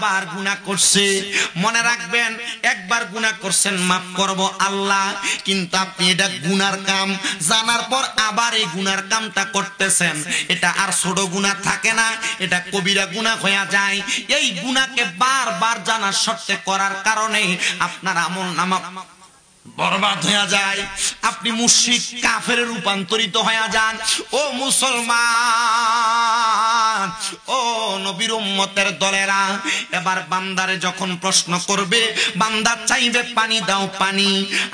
বারবার গুনাহ করছে। মনে রাখবেন, একবার গুনাহ করছেন মাফ করব আল্লাহ, কিন্তু আপনি এটা গুনার কাম জানার পর আবার এই গুনার কামটা করতেছেন, এটা আর ছোট গুনাহ থাকে না, এটা কবিরা গুনাহ হয়ে যায়। এই গুনাহকে বারবার জানার সত্ত্বে করার কারণে আপনার আমলনামা বরবাদ হয়ে যায়, আপনি মুশরিক কাফেরে রূপান্তরিত হয়ে যান। ও মুসলমান, ও নবীর উম্মতের দলেরা, এবার বান্দারে যখন প্রশ্ন করবে, বান্দা চাইবে পানি দাও পানি।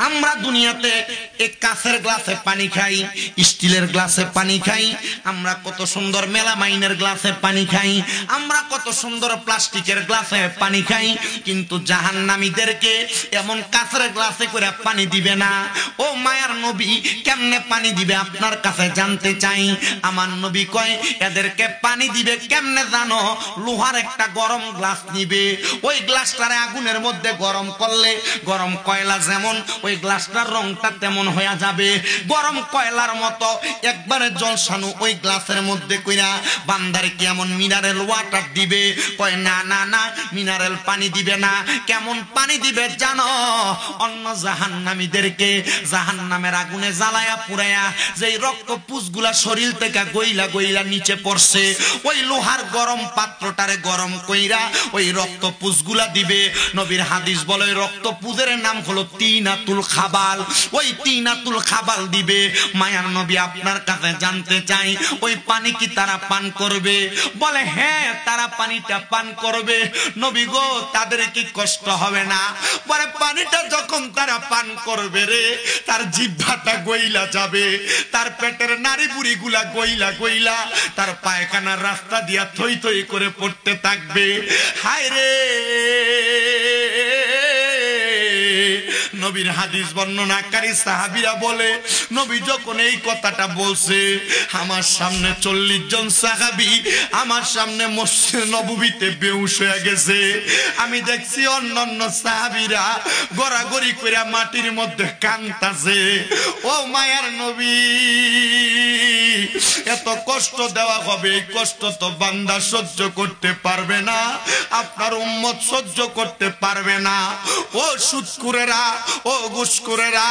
আমরা দুনিয়াতে এক কাঁচের গ্লাসে পানি খাই, স্টিলের গ্লাসে পানি খাই, আমরা কত সুন্দর মেলামাইনের গ্লাসে পানি খাই, আমরা কত সুন্দর প্লাস্টিকের গ্লাসে পানি খাই, কিন্তু জাহান্নামীদেরকে এমন কাঁচের গ্লাসে করে পানি দিবে না। ও মায়ার নবী, কেমনে পানি দিবে আপনার কাছে জানতে চাই। আমার নবী কয়, এদেরকে পানি দিবে কেমনে জানো? লোহার একটা গরম গ্লাস নিবে, ওই গ্লাসটারে আগুনের মধ্যে গরম করলে গরম কয়লা যেমন, ওই গ্লাসটার রংটা তেমন হয়ে যাবে, গরম কয়লার মতো একবারে জলসানো ওই গ্লাসের মধ্যে কইরা বান্দারে কেমন মিনারেল ওয়াটার দিবে? কয় না না না, মিনারেল পানি দিবে না। কেমন পানি দিবে জানো? অন্য জাহান্নামীদেরকে জাহান্নামের আগুনে জ্বালায়া পুরায়া যেই রক্ত পুষগুলা শরীর থেকে গইলা গইলা নিচে পড়ছে, ওই লোহার গরম পাত্রটারে গরম কইরা ওই রক্ত পুষগুলা দিবে। নবীর হাদিস বলে ওই রক্ত পুজের নাম হলো তিনাতুল খাবাল, ওই তিনাতুল খাবাল দিবে। মায়ার নবী আপনার কাছে জানতে চাই, ওই পানি কি তারা পান করবে? বলে হ্যাঁ, তারা পানিটা পান করবে। নবী গো, তাদের কি কষ্ট হবে না? বলে পানিটা যখন তারা পান করবে রে, তার জিহ্বাটা গইলা যাবে, তার পেটের নাড়ি বুড়ি গুলা গইলা গইলা তার পায়খানার রাস্তা দিয়া থই থই করে পড়তে থাকবে। হায় রে, নবীর হাদিস বর্ণনাকারী সাহাবীরা বলে, নবী যখন এই কথাটা বলছে, আমার সামনে 40 জন সাহাবী আমার সামনে মসজিদে নববীতে বেহুশ হয়ে গেছে। আমি দেখছি অন্যান্য সাহাবীরা গড়াগড়ি করে মাটির মধ্যে কাঁদতাছে। ও মায়ার নবী, এত কষ্ট দেওয়া হবে, এই কষ্ট তো বান্দা সহ্য করতে পারবে না, আপনার উম্মত সহ্য করতে পারবে না। ও সুদখোরেরা, ও ঘুষখোরেরা,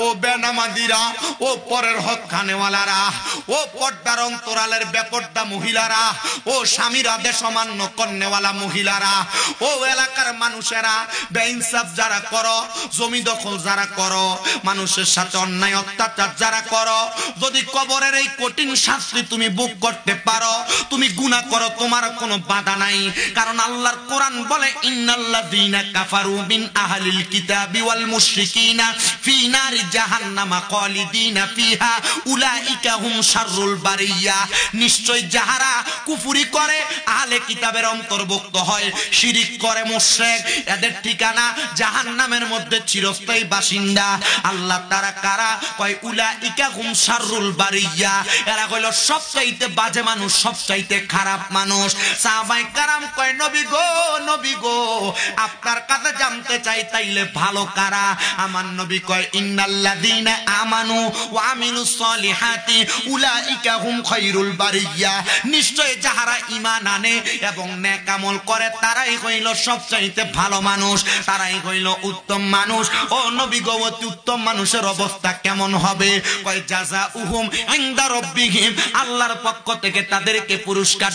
ও বেনামাজিরা, ও পরের হক খানেওয়ালারা, ও পর্দার অন্তরালের বেপর্দা মহিলারা, ও স্বামীর আদেশ অমান্য কন্যাওয়ালা মহিলারা, ও এলাকার মানুষেরা, বেইনসাফ যারা করো, জমি দখল যারা করো, মানুষের সাথে অন্যায় অত্যাচার যারা করো, যদি কবরের এই কঠিন শাস্তি তুমি ভোগ করতে পারো, তুমি গুনাহ করো, তোমার কোনো বাধা নাই। কারণ আল্লাহর কোরআন বলে, ইন্নাল্লাযীনা কাফারু মিন আহলিল কিতাবি ওয়াল মুশরিকিনা ফি নারি জাহান্নামা খালিদিনা ফিহা উলাইকা হুম শাররুল বারিয়া। নিশ্চয় যাহারা কুফরি করে, আহলে কিতাবের অন্তর্ভুক্ত হয়, শিরিক করে, মুশরিক, এদের ঠিকানা জাহান্নামের মধ্যে চিরস্থায়ী বাসিন্দা। আল্লাহ তারা কারা? কয় উলাইকা হুম শাররুল বারিয়া, এরা হলো সবচাইতে বাজে মানুষ, সবচাইতে খারাপ মানুষ। সাহাবায়ে কেরাম কয়, নবী গো, নবী গো, আপনার কাছে জানতে চাই তাইলে ভালো কারা? আমার নবী কয়, ইন্নাল্লাযীনা আমানু ওয়া আমিলুস সলিহাতি উলাইকা হুম খায়রুল বারিয়া। নিশ্চয় যাহারা ঈমান আনে এবং নেক আমল করে, তারাই হইল সবচাইতে ভালো মানুষ, তারাই হইল উত্তম মানুষ। ও নবী গো, উত্তম মানুষের অবস্থা কেমন হবে? কয় জাযাউহুম ইনদা রাব্বিহিম, আল্লাহর পক্ষ থেকে তাদেরকে পুরস্কার